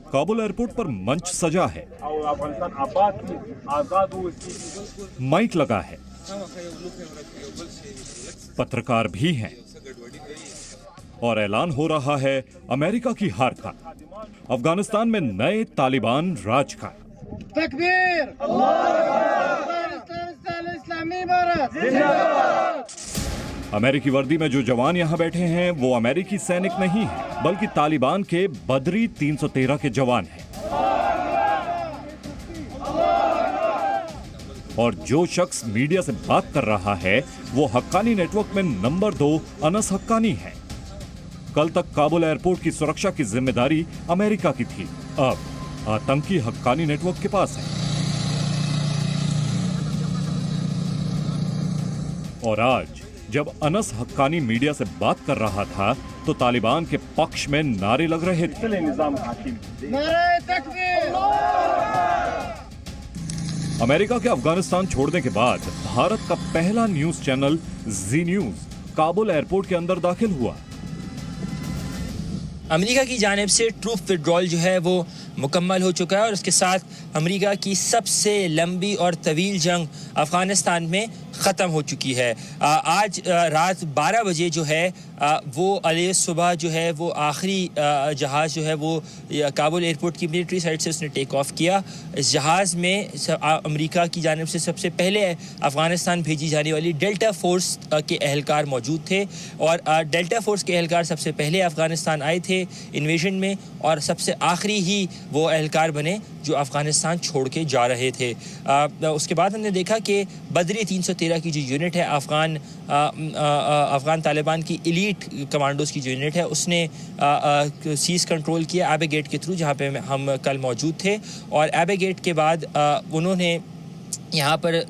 Kabul airport पर मंच सजा है, माइक लगा है, पत्रकार भी हैं और ऐलान हो रहा है अमेरिका की हार का, अफगानिस्तान में नए तालिबान राज का। तकबीर! इस्लामी भारत! अमेरिकी वर्दी में जो जवान यहां बैठे हैं वो अमेरिकी सैनिक नहीं है, बल्कि तालिबान के बदरी 313 के जवान हैं। और जो शख्स मीडिया से बात कर रहा है वो हक्कानी नेटवर्क में नंबर 2 अनस हक्कानी है। कल तक काबुल एयरपोर्ट की सुरक्षा की जिम्मेदारी अमेरिका की थी, अब आतंकी हक्कानी नेटवर्क के पास है। और आज जब अनस हक्कानी मीडिया से बात कर रहा था तो तालिबान के पक्ष में नारे लग रहे थे। नारे तकबीर! अमेरिका के अफगानिस्तान छोड़ने के बाद भारत का पहला न्यूज चैनल जी न्यूज काबुल एयरपोर्ट के अंदर दाखिल हुआ। अमेरिका की जानिब से ट्रूप विड्रॉल जो है वो मुकम्मल हो चुका है और उसके साथ अमेरिका की सबसे लंबी और तवील जंग अफ़गानिस्तान में ख़त्म हो चुकी है। आज रात 12 बजे जो है वो अलग सुबह जो है वो आखिरी जहाज़ जो है वो काबुल एयरपोर्ट की मिलिट्री साइड से उसने टेक ऑफ किया। इस जहाज़ में अमेरिका की जानिब से सबसे पहले अफ़गानिस्तान भेजी जाने वाली डेल्टा फ़ोर्स के एहलकार मौजूद थे और डेल्टा फ़ोर्स के एहलकार सबसे पहले अफ़गानिस्तान आए थे इन्वेजन में और सबसे आखिरी ही वो एहलकार बने जो अफ़गानिस्तान छोड़ के जा रहे थे। उसके बाद हमने देखा कि बदरी 313 की जो यूनिट है अफ़गान तालिबान की एलीट कमांडोज़ की जो यूनिट है उसने सीज़ कंट्रोल किया एबे गेट के थ्रू, जहाँ पे हम कल मौजूद थे। और एबे गेट के बाद उन्होंने यहाँ पर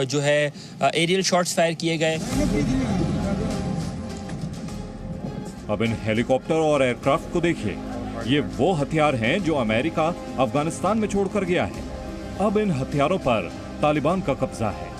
जो है एरियल शॉट्स फायर किए गए। अब इन हेलीकॉप्टर और एयरक्राफ्ट को देखिए, ये वो हथियार हैं जो अमेरिका अफगानिस्तान में छोड़कर गया है। अब इन हथियारों पर तालिबान का कब्जा है।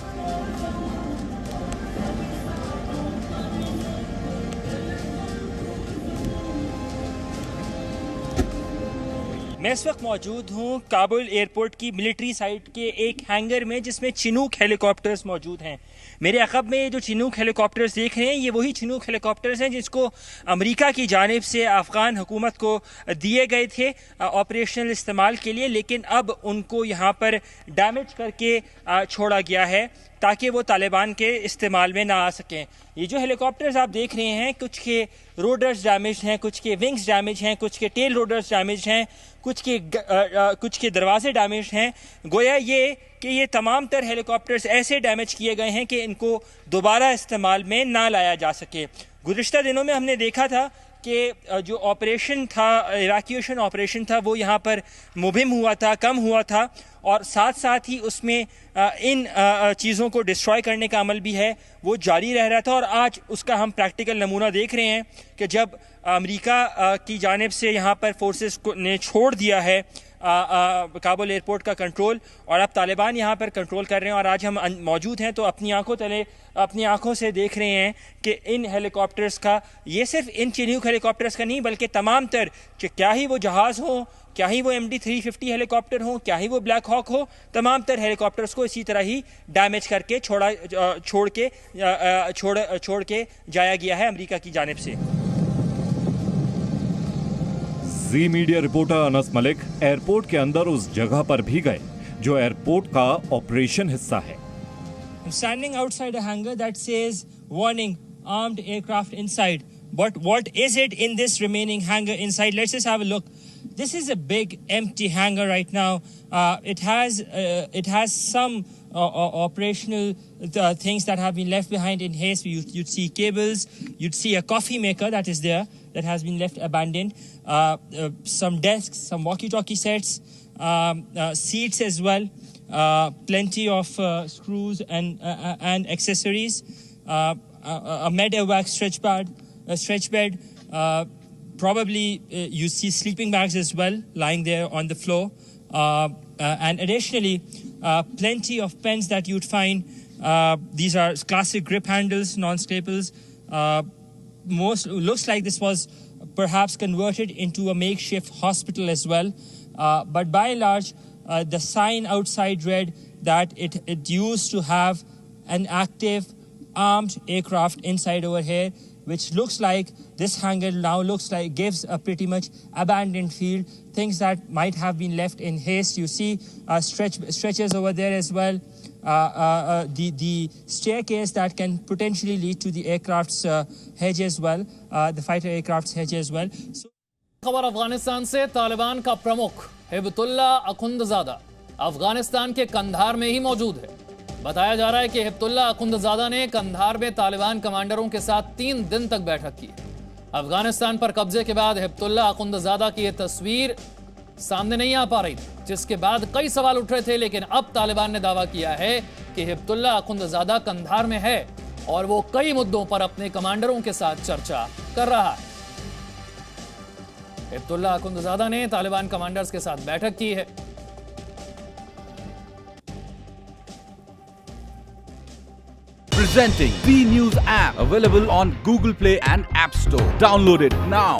मैं इस वक्त मौजूद हूँ काबुल एयरपोर्ट की मिलिट्री साइट के एक हैंगर में जिसमें चिनूक हेलीकॉप्टर्स मौजूद हैं। मेरे अक़ब में जो चिनूक हेलीकॉप्टर्स देख रहे हैं ये वही चिनूक हेलीकॉप्टर्स हैं जिसको अमेरिका की जानिब से अफ़गान हुकूमत को दिए गए थे ऑपरेशनल इस्तेमाल के लिए, लेकिन अब उनको यहाँ पर डैमेज करके छोड़ा गया है ताकि वो तालिबान के इस्तेमाल में ना आ सकें। ये जो हेलीकॉप्टर्स आप देख रहे हैं कुछ के रोडर्स डैमेज हैं, कुछ के विंग्स डैमेज हैं, कुछ के टेल रोडर्स डैमेज हैं, कुछ के दरवाजे डैमेज हैं। गोया ये कि ये तमाम तर हेलीकॉप्टर्स ऐसे डैमेज किए गए हैं कि इनको दोबारा इस्तेमाल में ना लाया जा सके। गुज़िश्ता दिनों में हमने देखा था कि जो ऑपरेशन था, इवैक्यूएशन ऑपरेशन था, वो यहाँ पर मुहिम हुआ था, कम हुआ था और साथ साथ ही उसमें इन चीज़ों को डिस्ट्रॉय करने का अमल भी है वो जारी रह रहा था। और आज उसका हम प्रैक्टिकल नमूना देख रहे हैं कि जब अमेरिका की जानिब से यहाँ पर फोर्सेस ने छोड़ दिया है काबुल एयरपोर्ट का कंट्रोल और अब तालिबान यहाँ पर कंट्रोल कर रहे हैं और आज हम मौजूद हैं तो अपनी आंखों तले अपनी आंखों से देख रहे हैं कि इन हेलीकॉप्टर्स का, ये सिर्फ इन चिनूक हेलीकॉप्टर्स का नहीं बल्कि तमाम तर क्या ही वो जहाज़ हो, क्या ही वो MD-350 हेलीकॉप्टर हो, क्या ही वो ब्लैक हॉक हो, तमाम तर हेलीकॉप्टर्स को इसी तरह ही डैमेज करके छोड़ के जाया गया है अमेरिका की जानिब से। जी media reporter Anas Malik airport के अंदर उस जगह पर भी गए जो एयरपोर्ट का ऑपरेशन हिस्सा है। I'm standing outside a hangar that says warning armed aircraft inside. But what is it in this remaining hangar inside? Let's just have a look. This is a big empty hangar right now. It has some operational things that have been left behind in haste. You'd see cables, you'd see a coffee maker that is there that has been left abandoned, some desks, some walkie-talkie sets, seats as well, plenty of screws and accessories, a medevac stretch bed, probably you see sleeping bags as well lying there on the floor, and additionally plenty of pens that you'd find. These are classic grip handles, non-staples. Most looks like this was perhaps converted into a makeshift hospital as well. But by and large, the sign outside read that it used to have an active armed aircraft inside over here, which looks like this hangar now looks like gives a pretty much abandoned field, things that might have been left in haste. You see stretchers over there as well. The staircase that can potentially lead to the aircraft's hedge as well, the fighter aircraft's hedge as well. So, खबर अफगानिस्तान से। तालिबान का प्रमुख हिब्तुल्ला अखुंदजादा अफगानिस्तान के कंधार में ही मौजूद है। बताया जा रहा है कि हिब्तुल्ला अखुंदजादा ने कंधार में तालिबान कमांडरों के साथ 3 दिन तक बैठक की। अफगानिस्तान पर कब्जे के बाद हिब्तुल्ला अखुंदजादा की यह तस्वीर सामने नहीं आ पा रही थी, जिसके बाद कई सवाल उठ रहे थे। लेकिन अब तालिबान ने दावा किया है कि हिब्तुल्ला अखुंदजादा कंधार में है और वो कई मुद्दों पर अपने कमांडरों के साथ चर्चा कर रहा है। हिब्तुल्ला अखुंदजादा ने तालिबान कमांडर्स के साथ बैठक की है। Presenting B News app, available on Google Play and App Store. Download it now.